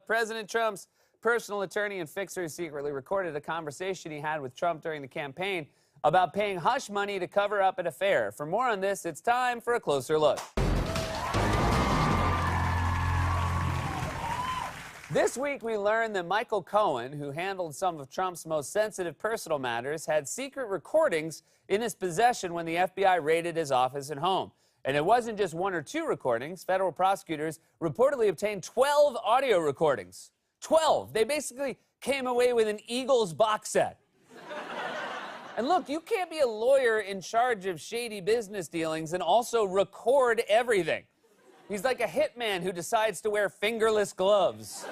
President Trump's personal attorney and fixer secretly recorded a conversation he had with Trump during the campaign about paying hush money to cover up an affair. For more on this, it's time for a closer look. This week, we learned that Michael Cohen, who handled some of Trump's most sensitive personal matters, had secret recordings in his possession when the FBI raided his office and home. And it wasn't just one or two recordings. Federal prosecutors reportedly obtained 12 audio recordings. 12! They basically came away with an Eagles box set. And look, you can't be a lawyer in charge of shady business dealings and also record everything. He's like a hitman who decides to wear fingerless gloves.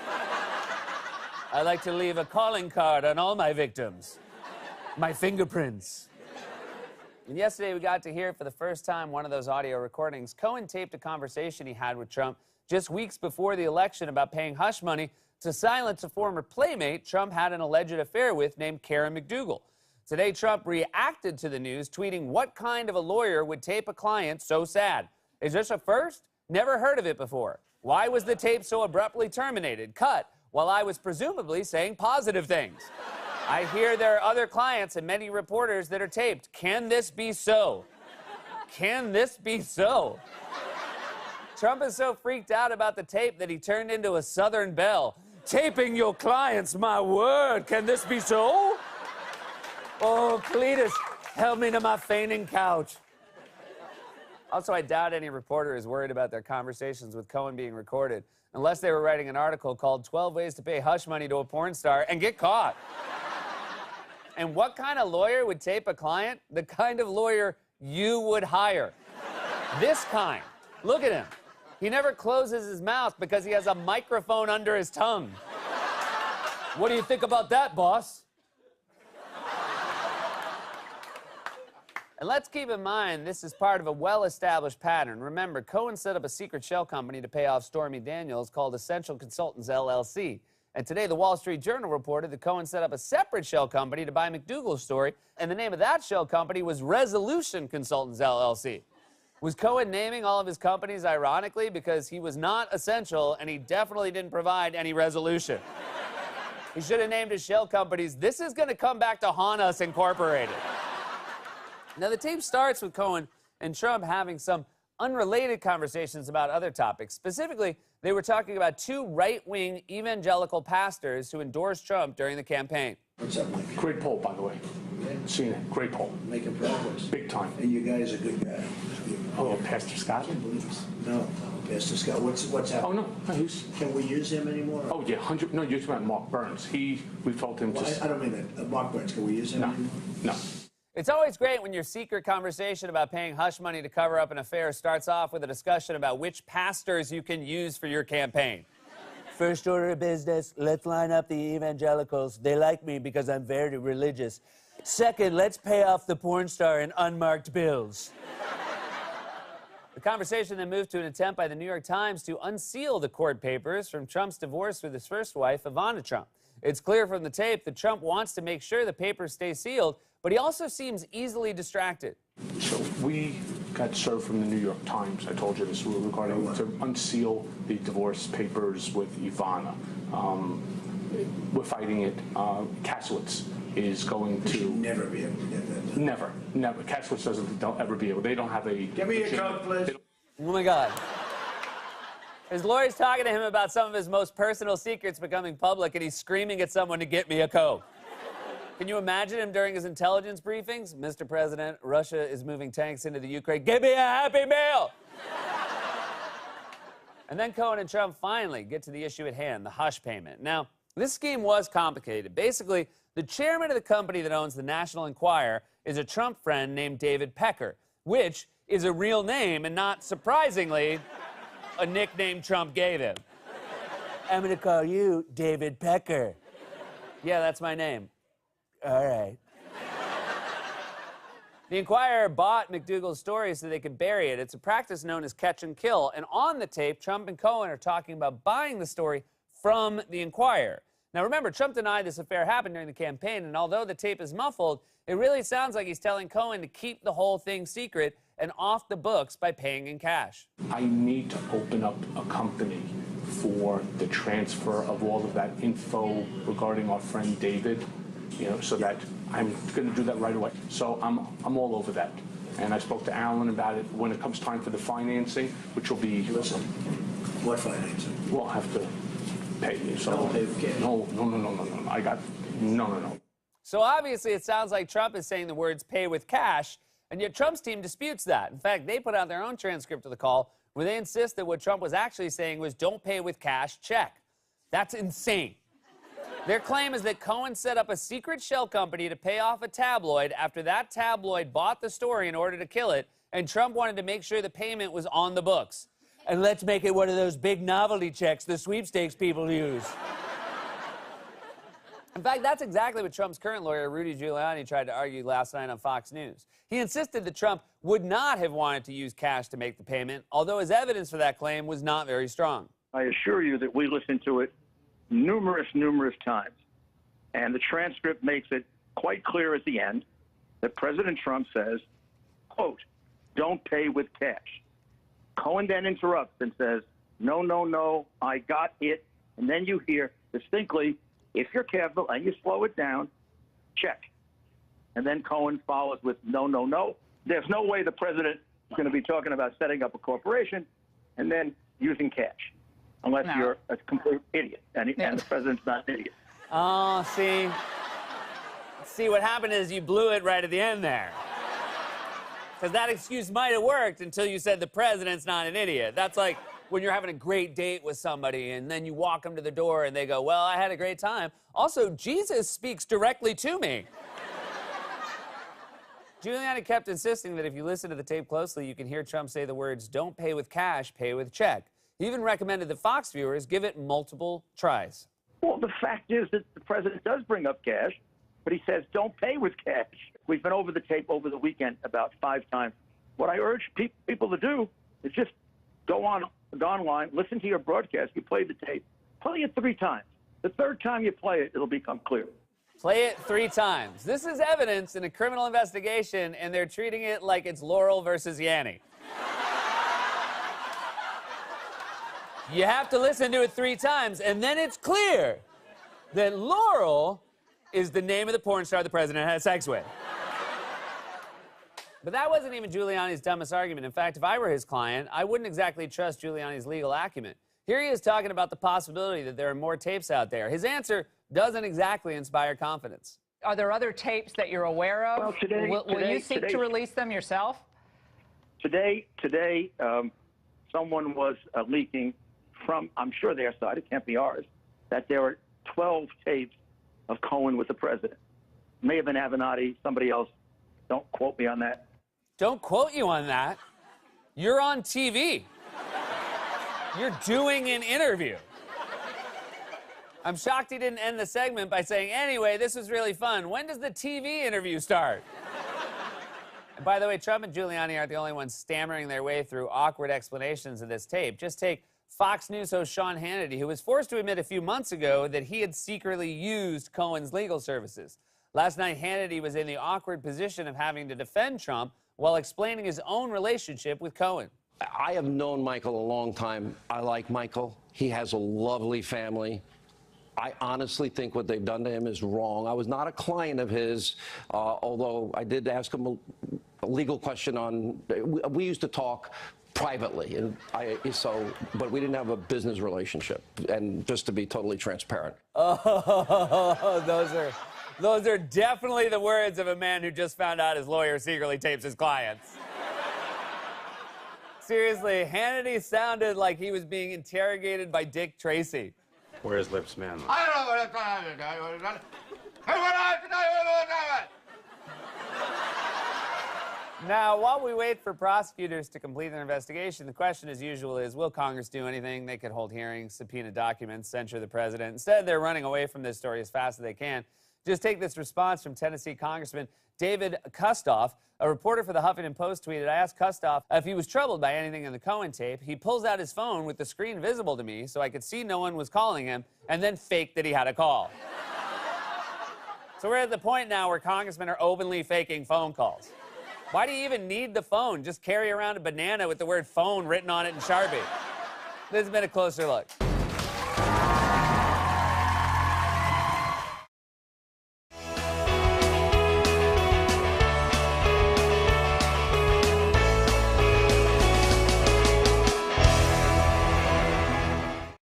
I like to leave a calling card on all my victims. My fingerprints. And yesterday we got to hear for the first time one of those audio recordings. Cohen taped a conversation he had with Trump just weeks before the election about paying hush money to silence a former playmate Trump had an alleged affair with named Karen McDougal. Today, Trump reacted to the news, tweeting what kind of a lawyer would tape a client so sad. Is this a first? Never heard of it before. Why was the tape so abruptly terminated? Cut while I was presumably saying positive things. I hear there are other clients and many reporters that are taped. Can this be so? Can this be so? Trump is so freaked out about the tape that he turned into a Southern belle. Taping your clients, my word. Can this be so? Oh, Cletus, help me to my fainting couch. Also, I doubt any reporter is worried about their conversations with Cohen being recorded, unless they were writing an article called 12 Ways to Pay Hush Money to a Porn Star and Get Caught. And what kind of lawyer would tape a client? The kind of lawyer you would hire. This kind. Look at him. He never closes his mouth because he has a microphone under his tongue. What do you think about that, boss? And let's keep in mind, this is part of a well-established pattern. Remember, Cohen set up a secret shell company to pay off Stormy Daniels called Essential Consultants, LLC. And today, the Wall Street Journal reported that Cohen set up a separate shell company to buy McDougal's story, and the name of that shell company was Resolution Consultants, LLC. Was Cohen naming all of his companies ironically because he was not essential and he definitely didn't provide any resolution? He should have named his shell companies, This Is Gonna Come Back to Haunt Us, Incorporated. Now, the tape starts with Cohen and Trump having some unrelated conversations about other topics. Specifically, they were talking about two right-wing evangelical pastors who endorsed Trump during the campaign. What's up, Mike? Great poll, by the way. Yeah. Seen it. Great poll. Making progress. Big time. And you guys are good guy. Oh, Pastor Scott? No, Pastor Scott. What's happening? Oh, no. He's... Can we use him anymore? Oh, yeah. 100... No, you're talking about Mark Burns. We've told him well, to... I don't mean that. Mark Burns, can we use him anymore? No. It's always great when your secret conversation about paying hush money to cover up an affair starts off with a discussion about which pastors you can use for your campaign. First order of business, let's line up the evangelicals. They like me because I'm very religious. Second, let's pay off the porn star in unmarked bills. The conversation then moved to an attempt by the New York Times to unseal the court papers from Trump's divorce with his first wife, Ivana Trump. It's clear from the tape that Trump wants to make sure the papers stay sealed, but he also seems easily distracted. So we got served from the New York Times. I told you this regarding to unseal the divorce papers with Ivana. We're fighting it. Kasowitz is going to... You'll never be able to get that. Never. Kasowitz don't ever be able. They don't have a... Give me a Coke, please. Oh, my God. His lawyer's talking to him about some of his most personal secrets becoming public, and he's screaming at someone to get me a Coke. Can you imagine him during his intelligence briefings? Mr. President, Russia is moving tanks into the Ukraine. Give me a Happy Meal! And then Cohen and Trump finally get to the issue at hand, the hush payment. Now, this scheme was complicated. Basically, the chairman of the company that owns the National Enquirer is a Trump friend named David Pecker, which is a real name and not surprisingly a nickname Trump gave him. I'm gonna call you David Pecker. Yeah, that's my name. All right. The Enquirer bought McDougal's story so they could bury it. It's a practice known as catch and kill. And on the tape, Trump and Cohen are talking about buying the story from the Enquirer. Now, remember, Trump denied this affair happened during the campaign, and although the tape is muffled, it really sounds like he's telling Cohen to keep the whole thing secret and off the books by paying in cash. I need to open up a company for the transfer of all of that info regarding our friend David, so that I'm going to do that right away. So I'm all over that. And I spoke to Alan about it when it comes time for the financing, which will be... Listen, what financing? We'll have to pay you. So Don't pay with cash. No. No. So obviously it sounds like Trump is saying the words pay with cash, and yet Trump's team disputes that. In fact, they put out their own transcript of the call where they insist that what Trump was actually saying was don't pay with cash, check. That's insane. Their claim is that Cohen set up a secret shell company to pay off a tabloid after that tabloid bought the story in order to kill it, and Trump wanted to make sure the payment was on the books. And let's make it one of those big novelty checks the sweepstakes people use. In fact, that's exactly what Trump's current lawyer, Rudy Giuliani, tried to argue last night on Fox News. He insisted that Trump would not have wanted to use cash to make the payment, although his evidence for that claim was not very strong. I assure you that we listened to it numerous times. And the transcript makes it quite clear at the end that President Trump says, quote, don't pay with cash. Cohen then interrupts and says, no, I got it. And then you hear distinctly, if you're careful and you slow it down, check. And then Cohen follows with no. There's no way the president is going to be talking about setting up a corporation and then using cash, unless you're a complete idiot. And the president's not an idiot. Oh, see? See, what happened is you blew it right at the end there. Because that excuse might have worked until you said the president's not an idiot. That's like when you're having a great date with somebody and then you walk them to the door and they go, well, I had a great time. Also, Jesus speaks directly to me. Giuliani kept insisting that if you listen to the tape closely, you can hear Trump say the words, don't pay with cash, pay with check. He even recommended that Fox viewers give it multiple tries. Well, the fact is that the president does bring up cash, but he says don't pay with cash. We've been over the tape over the weekend about 5 times. What I urge people to do is just go online, listen to your broadcast. You played the tape. Play it 3 times. The 3rd time you play it, it'll become clear. Play it 3 times. This is evidence in a criminal investigation, and they're treating it like it's Laurel versus Yanny. You have to listen to it 3 times, and then it's clear that Laurel is the name of the porn star the president had sex with. But that wasn't even Giuliani's dumbest argument. In fact, if I were his client, I wouldn't exactly trust Giuliani's legal acumen. Here he is talking about the possibility that there are more tapes out there. His answer doesn't exactly inspire confidence. Are there other tapes that you're aware of? Well, today, will you seek to release them yourself? Today, someone was leaking from, I'm sure their side, it can't be ours, that there were 12 tapes of Cohen with the president. May have been Avenatti, somebody else. Don't quote me on that. Don't quote you on that. You're on TV. You're doing an interview. I'm shocked he didn't end the segment by saying, anyway, this was really fun. When does the TV interview start? And by the way, Trump and Giuliani aren't the only ones stammering their way through awkward explanations of this tape. Just take Fox News host Sean Hannity, who was forced to admit a few months ago that he had secretly used Cohen's legal services. Last night, Hannity was in the awkward position of having to defend Trump while explaining his own relationship with Cohen. I have known Michael a long time. I like Michael. He has a lovely family. I honestly think what they've done to him is wrong. I was not a client of his, although I did ask him a legal question on, we used to talk privately, and but we didn't have a business relationship, and just to be totally transparent. Oh, those are definitely the words of a man who just found out his lawyer secretly tapes his clients. Seriously, Hannity sounded like he was being interrogated by Dick Tracy. Where's Lips Man? Now, while we wait for prosecutors to complete their investigation, the question, as usual, is will Congress do anything? They could hold hearings, subpoena documents, censure the president. Instead, they're running away from this story as fast as they can. Just take this response from Tennessee Congressman David Kustoff. A reporter for the Huffington Post tweeted, I asked Kustoff if he was troubled by anything in the Cohen tape. He pulls out his phone with the screen visible to me so I could see no one was calling him, and then faked that he had a call. So we're at the point now where congressmen are openly faking phone calls. Why do you even need the phone? Just carry around a banana with the word phone written on it in Sharpie. This has been a closer look.